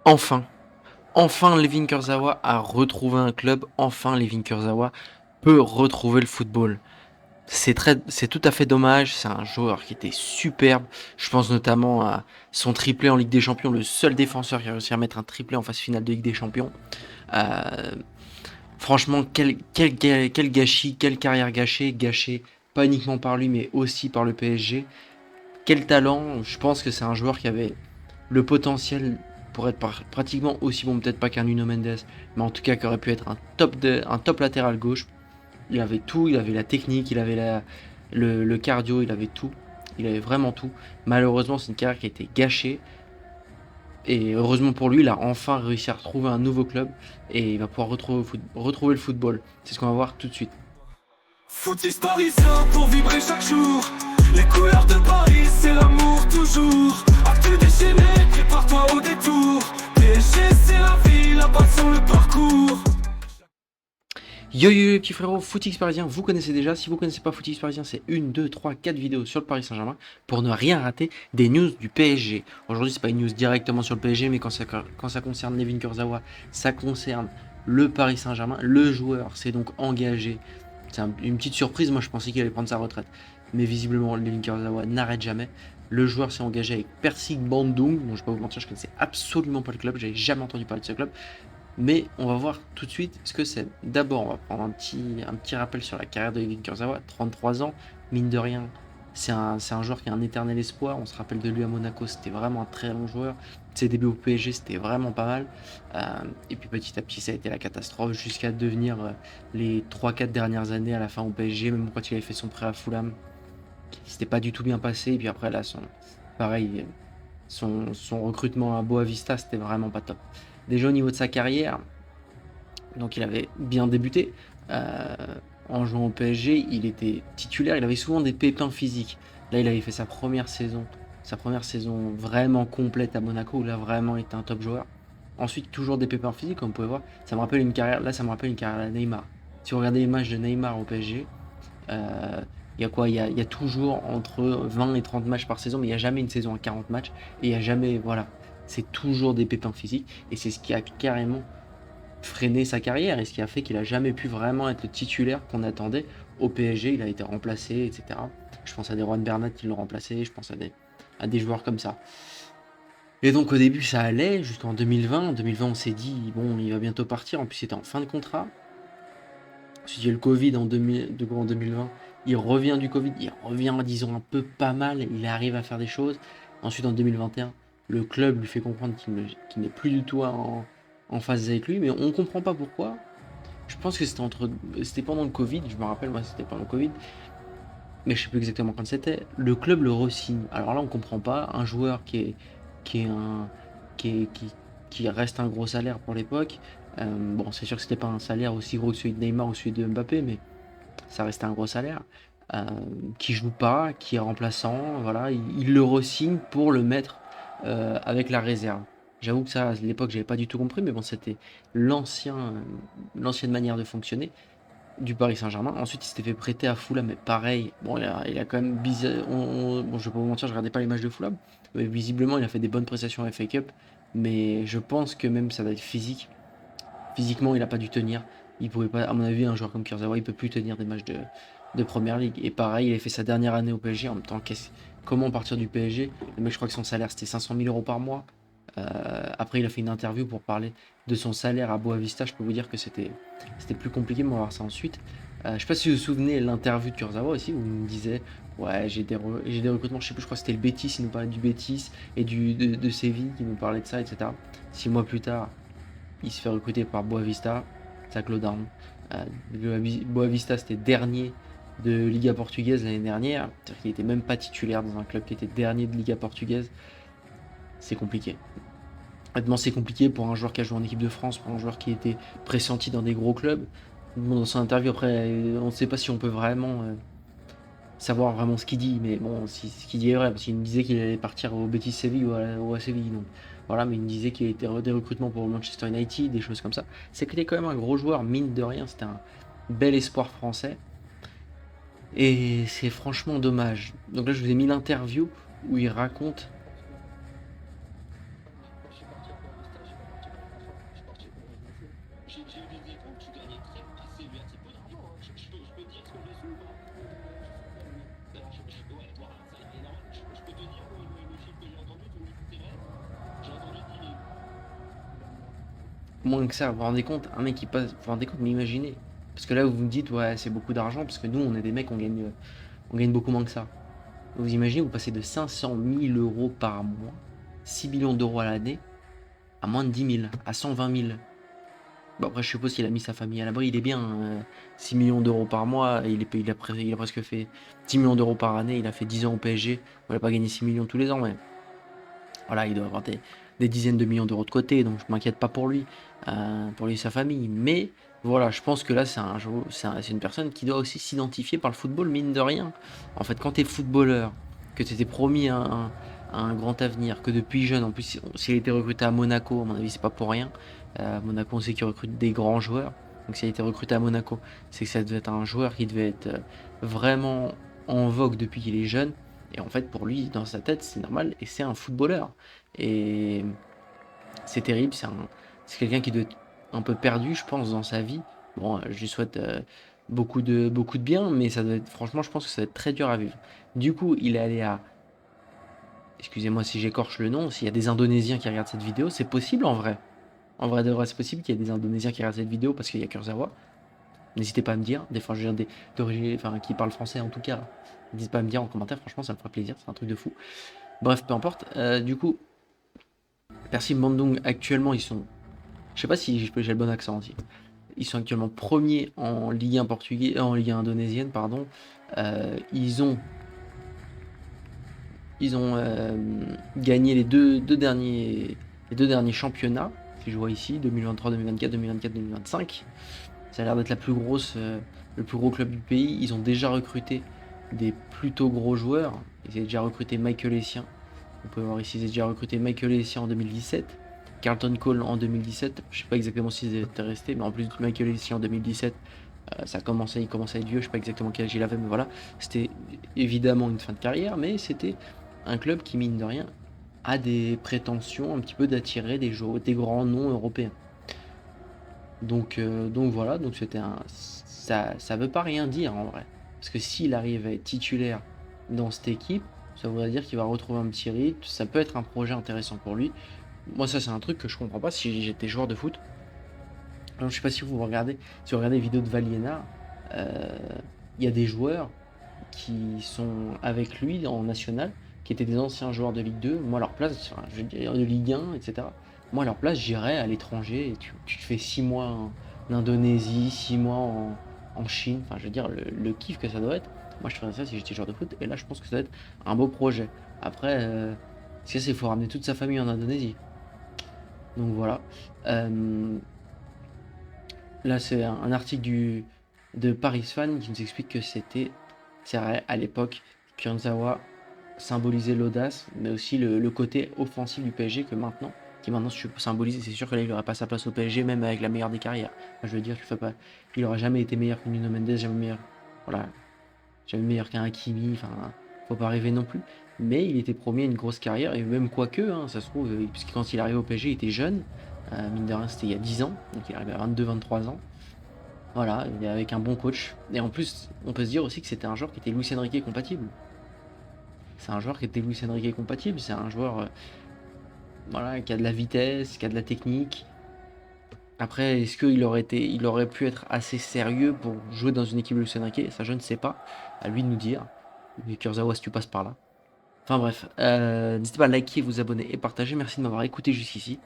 Enfin, enfin Levin Kurzawa a retrouvé un club, enfin Levin Kurzawa peut retrouver le football. C'est tout à fait dommage, c'est un joueur qui était superbe. Je pense notamment à son triplé en Ligue des Champions, le seul défenseur qui a réussi à mettre un triplé en phase finale de Ligue des Champions. Euh, Franchement, quel gâchis, quelle carrière gâchée pas uniquement par lui mais aussi par le PSG. Quel talent, je pense que c'est un joueur qui avait le potentiel pour être pratiquement aussi bon, peut-être pas qu'un Nuno Mendes, mais en tout cas qui aurait pu être un top latéral gauche. Il avait tout, il avait la technique, il avait le cardio, il avait tout. Il avait vraiment tout. Malheureusement, c'est une carrière qui a été gâchée. Et heureusement pour lui, il a enfin réussi à retrouver un nouveau club et il va pouvoir retrouver le football. C'est ce qu'on va voir tout de suite. Footix parisien pour vibrer chaque jour. Les couleurs de Paris, c'est l'amour toujours. Actu déchaîné, prépare-toi au détour. PSG, c'est la vie, la passion, le parcours. Yo yo les petits frérots, Footix Parisien, vous connaissez déjà. Si vous connaissez pas Footix Parisien, c'est 1, 2, 3, 4 vidéos sur le Paris Saint-Germain pour ne rien rater des news du PSG. Aujourd'hui, c'est pas une news directement sur le PSG, mais quand ça concerne Levin Kurzawa, ça concerne le Paris Saint-Germain. Le joueur s'est donc engagé. C'est une petite surprise, moi je pensais qu'il allait prendre sa retraite. Mais visiblement, Levin Kurzawa n'arrête jamais. Le joueur s'est engagé avec Persik Bandung. Bon, je vais pas vous mentir, je connaissais absolument pas le club, j'avais jamais entendu parler de ce club. Mais on va voir tout de suite ce que c'est. D'abord, on va prendre un petit rappel sur la carrière de Levin Kurzawa. 33 ans, mine de rien, c'est un joueur qui a un éternel espoir. On se rappelle de lui à Monaco, c'était vraiment un très bon joueur. Ses débuts au PSG, c'était vraiment pas mal. Et puis petit à petit, ça a été la catastrophe jusqu'à devenir les 3-4 dernières années à la fin au PSG, même quand il avait fait son prêt à Fulham, qui s'était pas du tout bien passé. Et puis après, là, pareil, son recrutement à Boavista, c'était vraiment pas top. Déjà au niveau de sa carrière, donc il avait bien débuté. Euh, En jouant au PSG, il était titulaire, il avait souvent des pépins physiques. Là, il avait fait sa première saison vraiment complète à Monaco, où il a vraiment été un top joueur. Ensuite, toujours des pépins physiques, comme vous pouvez voir. Ça me rappelle une carrière, là, ça me rappelle une carrière à Neymar. Si vous regardez les matchs de Neymar au PSG, euh, il y a quoi il y a toujours entre 20 et 30 matchs par saison, mais il n'y a jamais une saison à 40 matchs. Et il n'y a jamais, voilà, c'est toujours des pépins physiques. Et c'est ce qui a carrément freiné sa carrière et ce qui a fait qu'il a jamais pu vraiment être le titulaire qu'on attendait au PSG. Il a été remplacé, etc. Je pense à des Juan Bernat qui l'ont remplacé, je pense à des joueurs comme ça. Et donc au début ça allait jusqu'en 2020. En 2020 on s'est dit bon il va bientôt partir, en plus c'était en fin de contrat. Ensuite il y a eu le Covid en 2020. Il revient du Covid, il revient disons un peu pas mal, il arrive à faire des choses. Ensuite en 2021 le club lui fait comprendre qu'il n'est plus du tout en phase avec lui, mais on ne comprend pas pourquoi. Je pense que c'était pendant le Covid, je me rappelle, moi c'était pendant le Covid, mais je sais plus exactement quand c'était. Le club le re-signe. Alors là, on comprend pas. Un joueur qui est un, qui, est- qui reste un gros salaire pour l'époque. Bon, c'est sûr que c'était pas un salaire aussi gros que celui de Neymar ou celui de Mbappé, mais ça restait un gros salaire. Euh, qui joue pas, qui est remplaçant, voilà, il le re-signe pour le mettre avec la réserve. J'avoue que ça, à l'époque, j'avais pas du tout compris, mais bon, c'était l'ancienne manière de fonctionner du Paris Saint-Germain. Ensuite, il s'était fait prêter à Fulham, mais pareil, bon, il a quand même bizarre. Bon, je vais pas vous mentir, je regardais pas les matchs de Fulham, mais visiblement, il a fait des bonnes prestations à FA Cup. Mais je pense que même ça doit être physique. Physiquement, il a pas dû tenir. Il pouvait pas, à mon avis, un joueur comme Kurzawa, il peut plus tenir des matchs de Première Ligue. Et pareil, il a fait sa dernière année au PSG. En même temps, comment partir du PSG? Le mec, je crois que son salaire c'était 500 000 euros par mois. Après, il a fait une interview pour parler de son salaire à Boavista. Je peux vous dire que c'était plus compliqué, mais on va voir ça ensuite. Je sais pas si vous vous souvenez l'interview de Kurzawa aussi, où il me disait ouais, j'ai des recrutements, je sais plus, je crois que c'était le Betis, il nous parlait du Betis et de Séville, qui nous parlait de ça, etc. 6 mois plus tard, il se fait recruter par Boavista, ça clôt down. Boavista, c'était dernier de Liga portugaise l'année dernière, c'est-à-dire qu'il était même pas titulaire dans un club qui était dernier de Liga portugaise. C'est compliqué. Honnêtement, c'est compliqué pour un joueur qui a joué en équipe de France, pour un joueur qui était pressenti dans des gros clubs. Bon, dans son interview, après, on ne sait pas si on peut vraiment savoir vraiment ce qu'il dit, mais bon, si ce qu'il dit est vrai, parce qu'il me disait qu'il allait partir au Betis Séville ou à Séville, donc voilà, mais il me disait qu'il était des recrutements pour Manchester United, des choses comme ça. C'est qu'il est quand même un gros joueur, mine de rien, c'était un bel espoir français, et c'est franchement dommage. Donc là, je vous ai mis l'interview où il raconte j'ai eu des écoles, tu gagnais assez peu d'argent. Hein. Je peux te dire ce que j'ai su ou pas? Ouais, voilà, ça est normal. Je peux te dire le chiffre que j'ai entendu, tu me dis que c'est vrai. J'ai entendu 10 000. Moins que ça, vous vous rendez compte, un mec qui passe, vous vous rendez compte, mais imaginez. Parce que là, vous me dites, ouais, c'est beaucoup d'argent, parce que nous, on est des mecs, on gagne beaucoup moins que ça. Vous imaginez, vous passez de 500 000 euros par mois, 6 millions d'euros à l'année, à moins de 10 000, à 120 000. Bon, après, je suppose qu'il a mis sa famille à l'abri, il est bien. 6 millions d'euros par mois, il a presque fait 10 millions d'euros par année, il a fait 10 ans au PSG. On n'a pas gagné 6 millions tous les ans, mais voilà, il doit avoir des dizaines de millions d'euros de côté, donc je m'inquiète pas pour lui et sa famille. Mais voilà, je pense que là, c'est une personne qui doit aussi s'identifier par le football, mine de rien. En fait, quand tu es footballeur, que tu étais promis à un grand avenir, que depuis jeune, en plus, s'il a été recruté à Monaco, à mon avis, c'est pas pour rien. Monaco, on sait qu'il recrute des grands joueurs. Donc, s'il a été recruté à Monaco, c'est que ça devait être un joueur qui devait être vraiment en vogue depuis qu'il est jeune. Et en fait, pour lui, dans sa tête, c'est normal et c'est un footballeur. Et c'est terrible, c'est quelqu'un qui doit être un peu perdu, je pense, dans sa vie. Bon, je lui souhaite beaucoup de bien, mais ça doit être, franchement, je pense que ça va être très dur à vivre. Du coup, il est allé à, excusez-moi si j'écorche le nom, s'il y a des Indonésiens qui regardent cette vidéo, c'est possible en vrai. En vrai de vrai, c'est possible qu'il y ait des Indonésiens qui regardent cette vidéo parce qu'il y a Kurzawa. N'hésitez pas à me dire, des fois, je viens d'origine, enfin, qui parlent français en tout cas. N'hésitez pas à me dire en commentaire, franchement, ça me ferait plaisir, c'est un truc de fou. Bref, peu importe. Du coup, Persib Bandung, actuellement, ils sont. Je sais pas si j'ai le bon accent aussi. Ils sont actuellement premiers en Ligue 1 portugais, en Ligue 1 indonésienne, pardon. Ils ont gagné les deux derniers championnats. Si je vois ici, 2023, 2024, 2024, 2025. Ça a l'air d'être le plus gros club du pays. Ils ont déjà recruté des plutôt gros joueurs. Ils ont déjà recruté Michael Essien. On peut voir ici, ils ont déjà recruté Michael Essien en 2017. Carlton Cole en 2017. Je sais pas exactement s'ils étaient restés, mais en plus de Michael Essien en 2017, il commençait à être vieux. Je sais pas exactement quel âge il avait, mais voilà. C'était évidemment une fin de carrière, mais c'était un club qui, mine de rien, a des prétentions un petit peu d'attirer des grands noms européens. Donc voilà, donc ça veut pas rien dire en vrai. Parce que s'il arrive à être titulaire dans cette équipe, ça voudrait dire qu'il va retrouver un petit rythme, ça peut être un projet intéressant pour lui. Moi ça c'est un truc que je comprends pas si j'étais joueur de foot. Alors, je sais pas si vous regardez les vidéos de Valiena, il y a des joueurs qui sont avec lui en national, qui étaient des anciens joueurs de Ligue 2. Moi, à leur place, enfin, je veux dire de Ligue 1, etc. Moi, à leur place, j'irais à l'étranger. Et tu te fais 6 mois en Indonésie, 6 mois en Chine. Enfin, je veux dire, le kiff que ça doit être. Moi, je ferais ça si j'étais joueur de foot. Et là, je pense que ça doit être un beau projet. Après, c'est il faut ramener toute sa famille en Indonésie. Donc voilà. Euh, Là, c'est un article de Paris Fan qui nous explique que c'est vrai, à l'époque, Kurzawa symbolisait l'audace, mais aussi le côté offensif du PSG qui maintenant symbolise, et c'est sûr que là, il n'aurait pas sa place au PSG, même avec la meilleure des carrières. Enfin, je veux dire, il n'aurait jamais été meilleur que Nuno Mendes, voilà, jamais meilleur qu'un Hakimi, enfin, faut pas rêver non plus. Mais il était promis à une grosse carrière, et même quoique, hein, ça se trouve, puisque quand il arrive au PSG, il était jeune, mine de rien, c'était il y a 10 ans, donc il arrivait à 22-23 ans. Voilà, il est avec un bon coach. Et en plus, on peut se dire aussi que c'était un joueur qui était Luis Enrique compatible. C'est un joueur qui était Luis Enrique compatible. C'est un joueur voilà, qui a de la vitesse, qui a de la technique. Après, est-ce il aurait pu être assez sérieux pour jouer dans une équipe Luis Enrique? Ça, je ne sais pas. À lui de nous dire. Mais Kurzawa, si tu passes par là. Enfin bref, n'hésitez pas à liker, vous abonner et partager. Merci de m'avoir écouté jusqu'ici.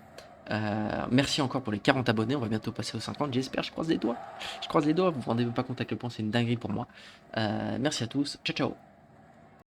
Merci encore pour les 40 abonnés, on va bientôt passer aux 50, j'espère, je croise les doigts. Je croise les doigts, vous vous rendez pas compte à quel point c'est une dinguerie pour moi. Merci à tous, ciao ciao.